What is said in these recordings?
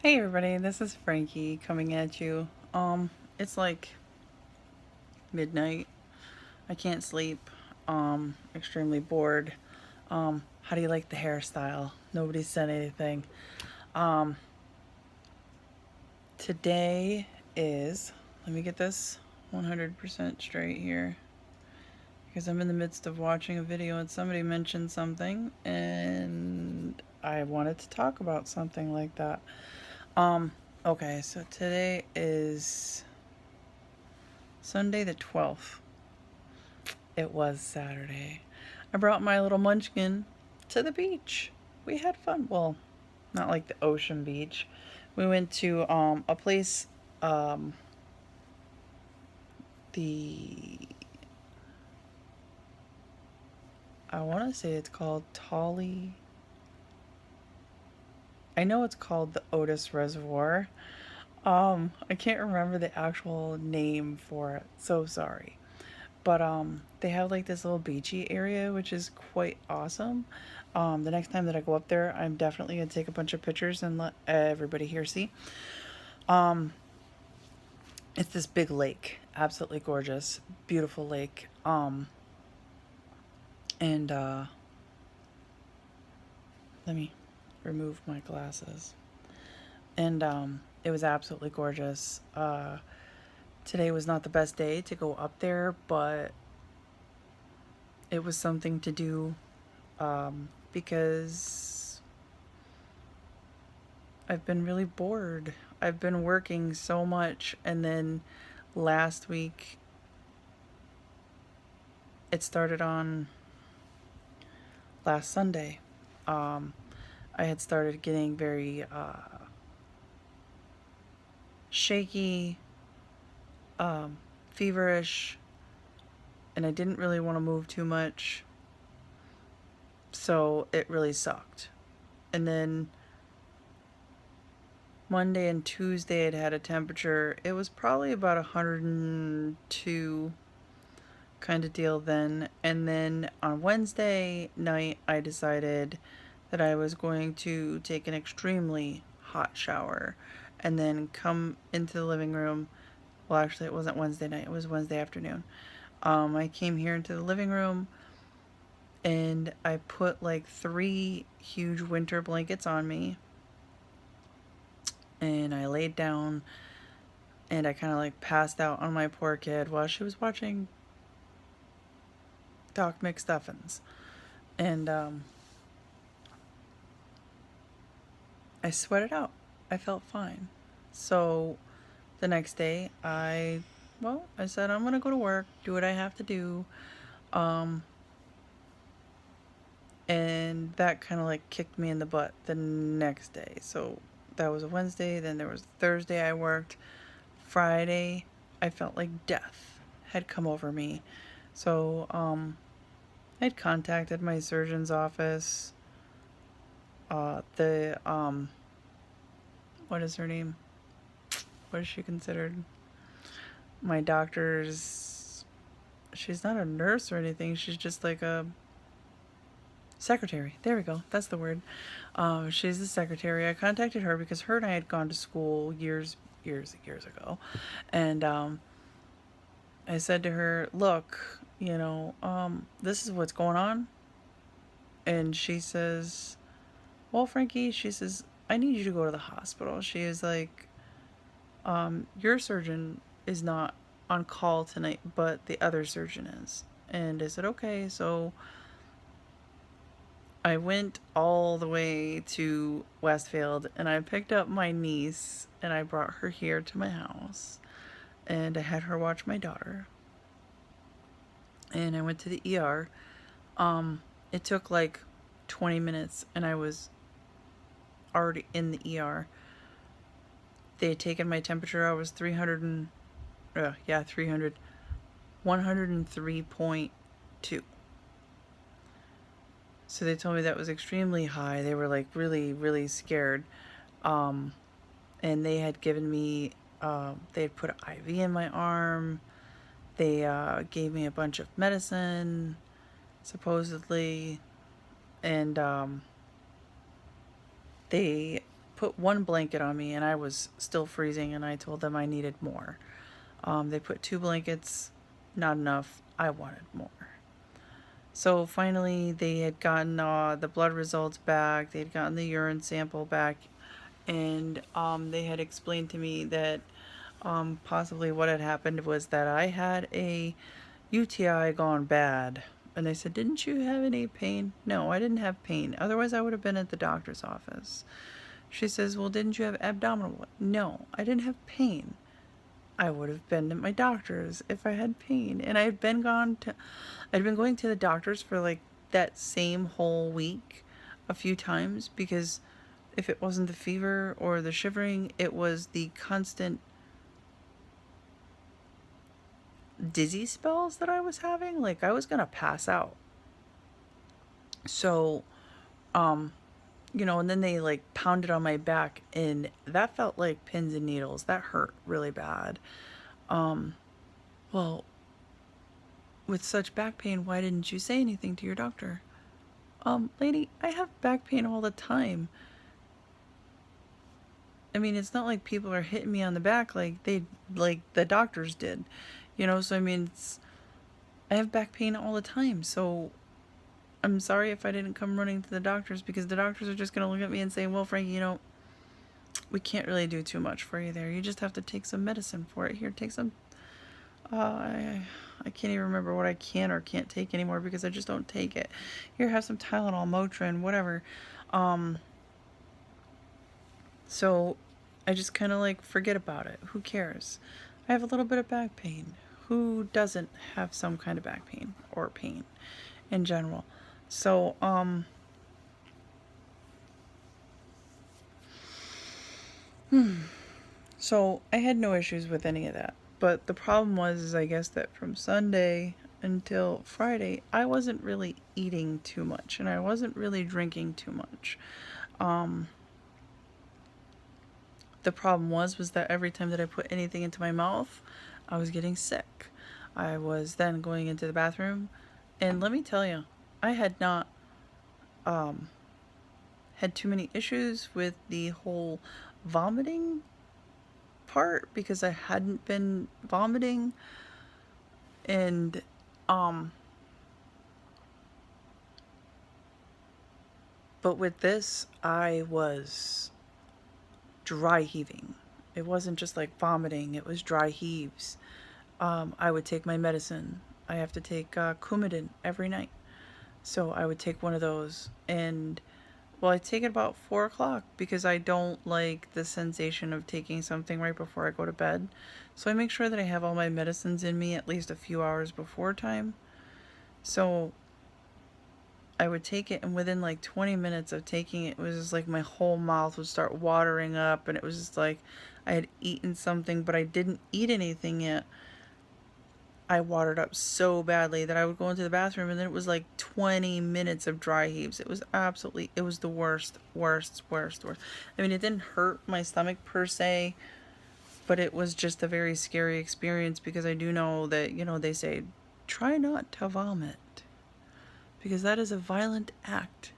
Hey everybody, this is Frankie coming at you. It's like midnight. I can't sleep. Extremely bored. How do you like the hairstyle? Nobody said anything. Um, Today is, let me get this 100% straight here because I'm in the midst of watching a video and somebody mentioned something and I wanted to talk about something like that. Um, okay, so today is Sunday the 12th. It was Saturday. I brought my little munchkin to the beach. We had fun. Well, not like the ocean beach. We went to a place, um, the I want to say it's called Tolly. I know it's called the Otis Reservoir. I can't remember the actual name for it. So sorry. But they have like this little beachy area, which is quite awesome. The next time that I go up there, I'm definitely gonna take a bunch of pictures and let everybody here see. Um, it's this big lake, absolutely gorgeous, beautiful lake. And let me remove my glasses. And it was absolutely gorgeous. Today was not the best day to go up there, but it was something to do because I've been really bored. I've been working so much, and then last week it started on last Sunday. Um, I had started getting very shaky, feverish, and I didn't really want to move too much, so it really sucked. And then Monday and Tuesday, it had a temperature. It was probably about 102 kind of deal then. And then on Wednesday night, I decided that I was going to take an extremely hot shower and then come into the living room. Well, actually, it wasn't Wednesday night, it was Wednesday afternoon. I came here into the living room and I put like 3 huge winter blankets on me and I laid down and I kind of like passed out on my poor kid while she was watching Doc McStuffins. And I sweated out. I felt fine. So the next day, I said, I'm going to go to work, do what I have to do. Um, and that kind of like kicked me in the butt the next day. So that was a Wednesday. Then there was Thursday I worked. Friday, I felt like death had come over me. So I'd contacted my surgeon's office. What is her name? What is she considered? My doctor's. She's not a nurse or anything. She's just like a secretary. There we go. That's the word. She's the secretary. I contacted her because her and I had gone to school years ago, and I said to her, "Look, this is what's going on." And she says, "Well, Frankie," she says, "I need you to go to the hospital." She is like, "Your surgeon is not on call tonight, but the other surgeon is." And I said, "Okay." So I went all the way to Westfield and I picked up my niece and I brought her here to my house and I had her watch my daughter. And I went to the ER. It took like 20 minutes and I was already in the ER. They had taken my temperature. I was 300 and, 300, 103.2. So they told me that was extremely high. They were like really, really scared. Um, and they had given me, they had put an IV in my arm. They gave me a bunch of medicine, supposedly. And they put one blanket on me and I was still freezing, and I told them I needed more. They put 2 blankets, not enough. I wanted more. So finally, they had gotten the blood results back, they had gotten the urine sample back, and they had explained to me that possibly what had happened was that I had a UTI gone bad. And they said, "Didn't you have any pain?" No, I didn't have pain. Otherwise, I would have been at the doctor's office. She says, "Well, didn't you have abdominal?" No, I didn't have pain. I would have been at my doctor's if I had pain. And I'd been going to the doctor's for like that same whole week a few times, because if it wasn't the fever or the shivering, it was the constant dizzy spells that I was having. Like I was gonna pass out. So, and then they like pounded on my back, and that felt like pins and needles. That hurt really bad. Well, with such back pain, why didn't you say anything to your doctor? Lady, I have back pain all the time. I mean, it's not like people are hitting me on the back like the doctors did. So I mean, I have back pain all the time. So I'm sorry if I didn't come running to the doctors, because the doctors are just going to look at me and say, "Well, Frankie, we can't really do too much for you there. You just have to take some medicine for it. Here, take some." I can't even remember what I can or can't take anymore because I just don't take it. Here, have some Tylenol, Motrin, whatever. So I just kind of like forget about it. Who cares? I have a little bit of back pain. Who doesn't have some kind of back pain or pain in general? So, so I had no issues with any of that. But the problem was, I guess, that from Sunday until Friday, I wasn't really eating too much and I wasn't really drinking too much. The problem was that every time that I put anything into my mouth, I was getting sick. I was then going into the bathroom, and let me tell you, I had not had too many issues with the whole vomiting part, because I hadn't been vomiting. And but with this, I was dry heaving. It wasn't just like vomiting, it was dry heaves. I would take my medicine. I have to take Coumadin every night. So I would take one of those, and well, I take it about 4 o'clock because I don't like the sensation of taking something right before I go to bed. So I make sure that I have all my medicines in me at least a few hours before time. So I would take it, and within like 20 minutes of taking it, it was just like my whole mouth would start watering up, and it was just like I had eaten something, but I didn't eat anything yet. I watered up so badly that I would go into the bathroom, and then it was like 20 minutes of dry heaves. It was the worst, worst, worst, worst. I mean, it didn't hurt my stomach per se, but it was just a very scary experience, because I do know that, they say, try not to vomit, because that is a violent act,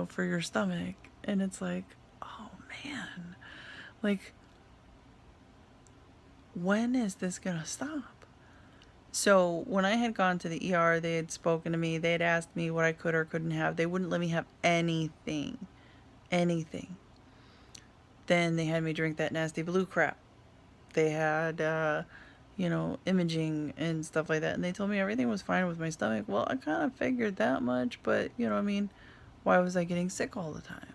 for your stomach. And it's like, oh man, like, when is this gonna stop? So when I had gone to the ER, they had spoken to me. They had asked me what I could or couldn't have. They wouldn't let me have anything. Anything. Then they had me drink that nasty blue crap. They had, imaging and stuff like that. And they told me everything was fine with my stomach. Well, I kind of figured that much, but, why was I getting sick all the time?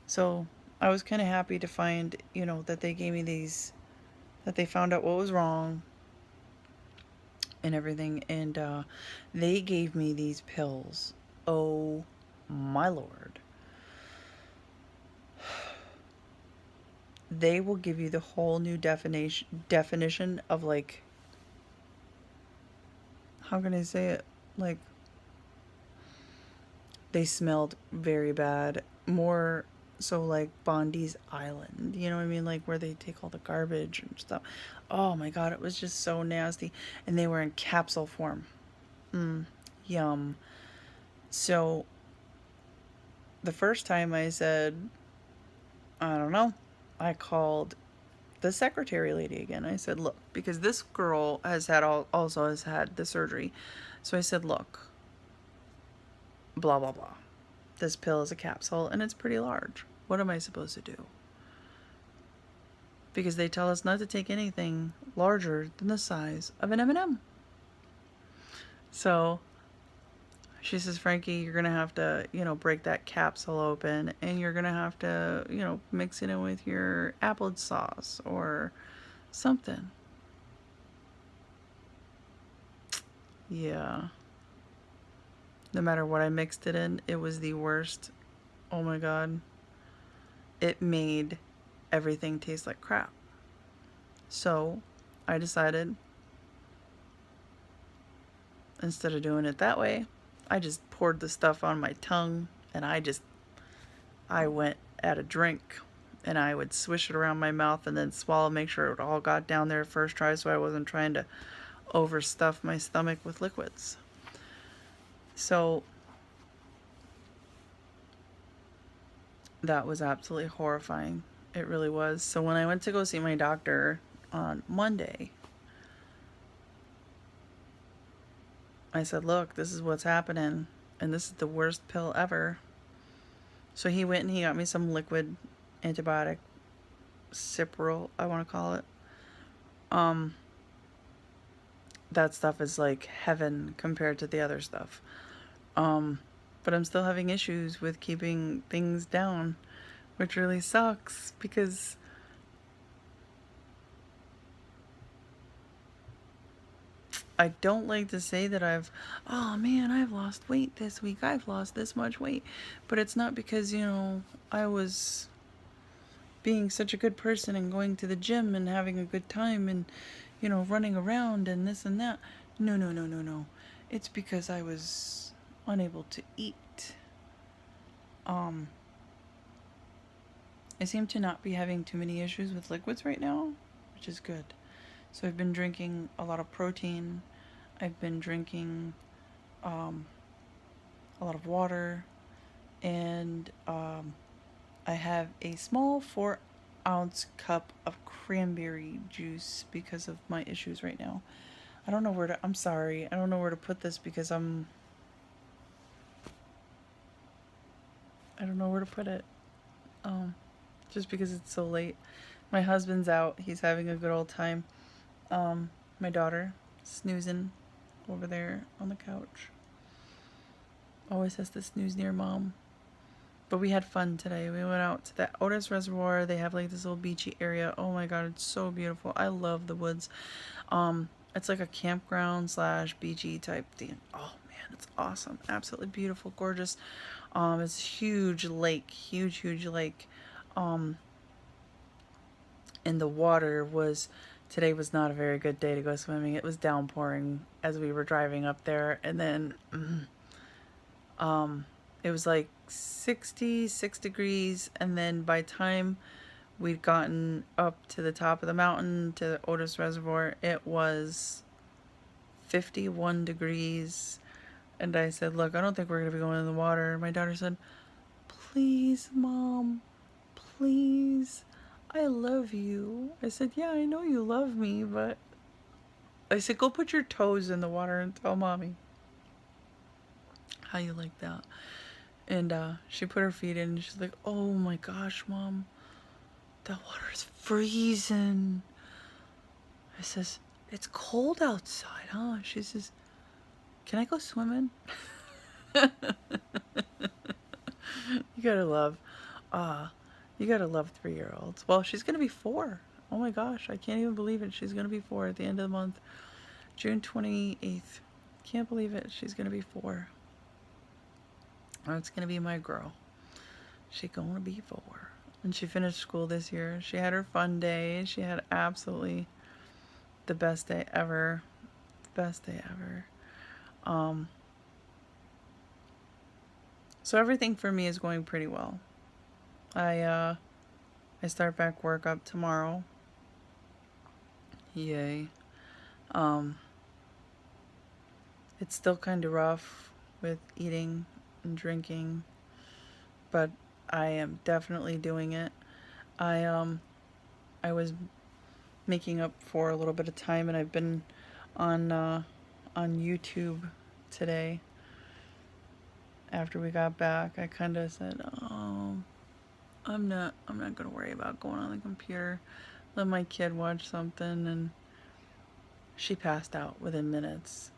So I was kind of happy to find, that they gave me these, that they found out what was wrong and everything, and they gave me these pills. Oh my lord. They will give you the whole new definition of, like, how can I say it? Like, they smelled very bad. More so like Bondi's Island. You know what I mean? Like where they take all the garbage and stuff. Oh my god, it was just so nasty. And they were in capsule form. Yum. So the first time I said, I don't know. I called the secretary lady again. I said, look, because this girl also has had the surgery. So I said, look, blah, blah, blah. This pill is a capsule and it's pretty large. What am I supposed to do? Because they tell us not to take anything larger than the size of an M&M. So she says, Frankie, you're going to have to, break that capsule open and you're going to have to, mix it in with your applesauce or something. Yeah. No matter what I mixed it in, it was the worst. Oh my God. It made everything taste like crap. So I decided, instead of doing it that way, I just poured the stuff on my tongue and I went at a drink and I would swish it around my mouth and then swallow, make sure it all got down there first try so I wasn't trying to overstuff my stomach with liquids. So that was absolutely horrifying. It really was. So when I went to go see my doctor on Monday, I said, look, this is what's happening, and this is the worst pill ever. So he went and he got me some liquid antibiotic, Cipral, I want to call it. That stuff is like heaven compared to the other stuff. But I'm still having issues with keeping things down, which really sucks because I don't like to say that I've lost weight this week. I've lost this much weight. But it's not because, I was being such a good person and going to the gym and having a good time and, running around and this and that. No, no, no, no, no. It's because I was unable to eat. I seem to not be having too many issues with liquids right now, which is good. So I've been drinking a lot of protein. I've been drinking a lot of water. And I have a small 4-ounce cup of cranberry juice because of my issues right now. I'm sorry. I don't know where to put this because I don't know where to put it. Just because it's so late. My husband's out. He's having a good old time. My daughter snoozing over there on the couch. Always has to snooze near mom. But we had fun today. We went out to the Otis Reservoir. They have like this little beachy area. Oh my God, it's so beautiful. I love the woods. It's like a campground / beachy type thing. Oh man, it's awesome. Absolutely beautiful, gorgeous. It's a huge lake, huge lake. And the water today was not a very good day to go swimming. It was downpouring as we were driving up there, and then it was like 66 degrees, and then by time we'd gotten up to the top of the mountain to the Otis Reservoir, it was 51 degrees. And I said, look, I don't think we're going to be going in the water. My daughter said, please, Mom, please, I love you. I said, yeah, I know you love me, but I said, go put your toes in the water and tell Mommy how you like that. And she put her feet in and she's like, oh my gosh, Mom, that water is freezing. I says, it's cold outside, huh? She says, can I go swimming? You gotta love 3-year-olds. Well, she's gonna be 4. Oh my gosh, I can't even believe it. She's gonna be 4 at the end of the month, June 28th. Can't believe it. She's gonna be 4. Oh, it's gonna be my girl. She's gonna be 4. And she finished school this year. She had her fun day. She had absolutely the best day ever. Best day ever. So everything for me is going pretty well. I start back work up tomorrow. Yay. It's still kind of rough with eating and drinking, but I am definitely doing it. I I was making up for a little bit of time, and I've been on YouTube today. After we got back, I kind of said, "Oh, I'm not gonna worry about going on the computer. Let my kid watch something," and she passed out within minutes.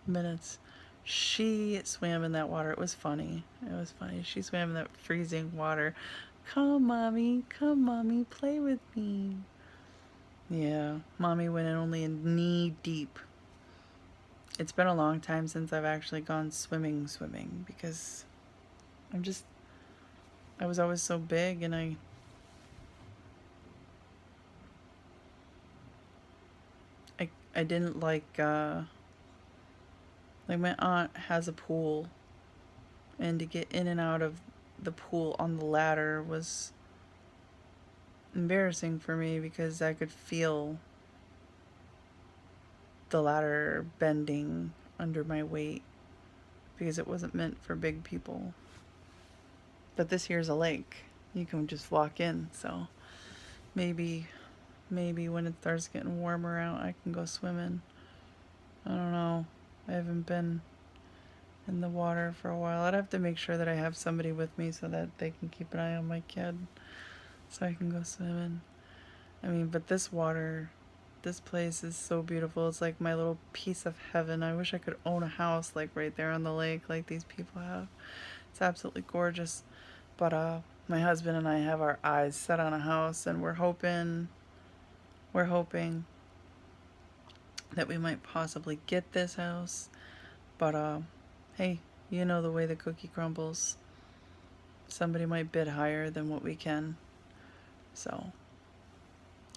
Minutes. She swam in that water. It was funny. It was funny. She swam in that freezing water. Come, mommy, play with me. Yeah, mommy went in only in knee deep. It's been a long time since I've actually gone swimming because I'm just, I was always so big, and I didn't like my aunt has a pool, and to get in and out of the pool on the ladder was embarrassing for me because I could feel the ladder bending under my weight because it wasn't meant for big people. But this here's a lake. You can just walk in, so maybe when it starts getting warmer out, I can go swimming. I don't know. I haven't been in the water for a while. I'd have to make sure that I have somebody with me so that they can keep an eye on my kid so I can go swimming. I mean, but this water, this place is so beautiful. It's like my little piece of heaven. I wish I could own a house like right there on the lake like these people have. It's absolutely gorgeous. But my husband and I have our eyes set on a house, and we're hoping that we might possibly get this house. But hey, you know the way the cookie crumbles. Somebody might bid higher than what we can. So,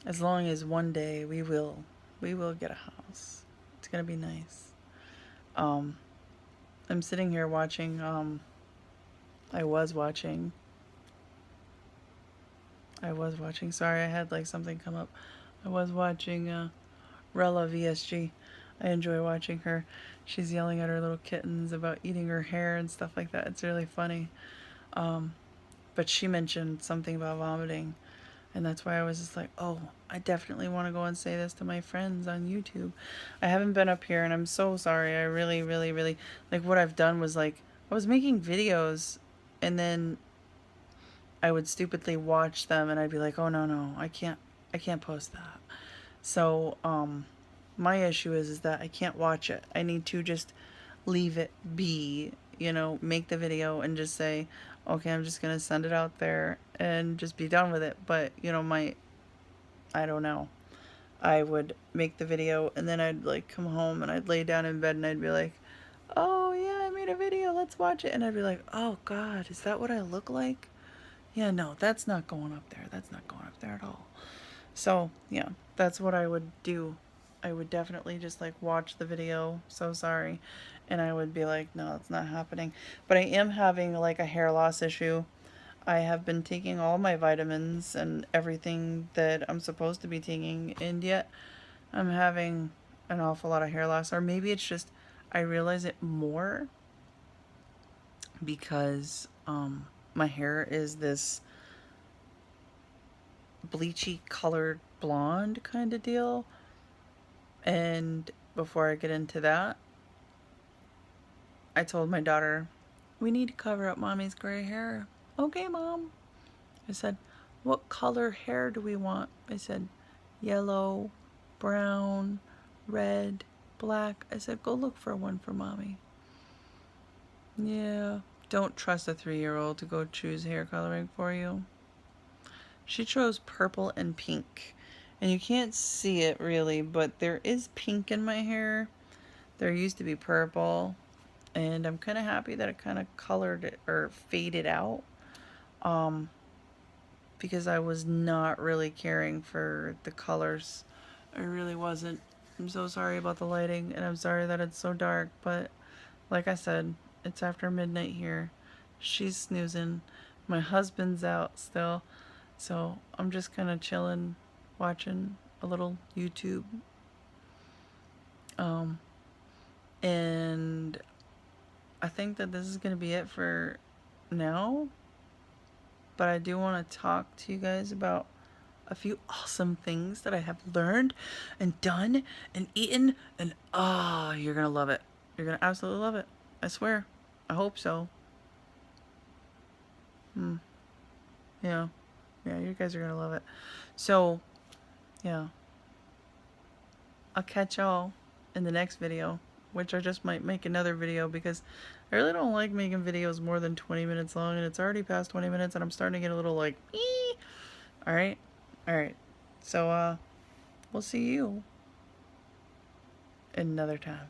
as long as one day we will get a house. It's gonna be nice. Um, I'm sitting here watching. I was watching. Sorry, I had like something come up. I was watching Rella VSG. I enjoy watching her. She's yelling at her little kittens about eating her hair and stuff like that. It's really funny. But she mentioned something about vomiting. And that's why I was just like, oh, I definitely want to go and say this to my friends on YouTube. I haven't been up here, and I'm so sorry. I really, really, really, like, what I've done was, like, I was making videos, and then I would stupidly watch them, and I'd be like, oh, no, I can't post that. So, my issue is that I can't watch it. I need to just leave it be, make the video and just say, okay, I'm just going to send it out there and just be done with it. But, I don't know. I would make the video, and then I'd like come home and I'd lay down in bed and I'd be like, oh yeah, I made a video, let's watch it. And I'd be like, oh God, is that what I look like? Yeah, no, that's not going up there. That's not going up there at all. So, yeah, that's what I would do. I would definitely just like watch the video, so sorry, and I would be like, no, it's not happening. But I am having like a hair loss issue. I have been taking all my vitamins and everything that I'm supposed to be taking, and yet I'm having an awful lot of hair loss. Or maybe it's just I realize it more because my hair is this bleachy colored blonde kind of deal. And before I get into that, I told my daughter, we need to cover up mommy's gray hair. Okay, mom. I said, what color hair do we want? I said, yellow, brown, red, black. I said, go look for one for mommy. Yeah, don't trust a 3-year-old to go choose hair coloring for you. She chose purple and pink. And you can't see it really, but there is pink in my hair. There used to be purple. And I'm kind of happy that it kind of colored it or faded out. Because I was not really caring for the colors. I really wasn't. I'm so sorry about the lighting, and I'm sorry that it's so dark, but like I said, it's after midnight here. She's snoozing. My husband's out still. So I'm just kind of chilling, watching a little YouTube. And I think that this is going to be it for now. but I do want to talk to you guys about a few awesome things that I have learned and done and eaten, and you're gonna love it. You're gonna absolutely love it. I swear. I hope so. Yeah. Yeah, you guys are gonna love it. So, yeah. I'll catch y'all in the next video, which I just might make another video because I really don't like making videos more than 20 minutes long, and it's already past 20 minutes and I'm starting to get a little like, ee. Alright? Alright. So, we'll see you another time.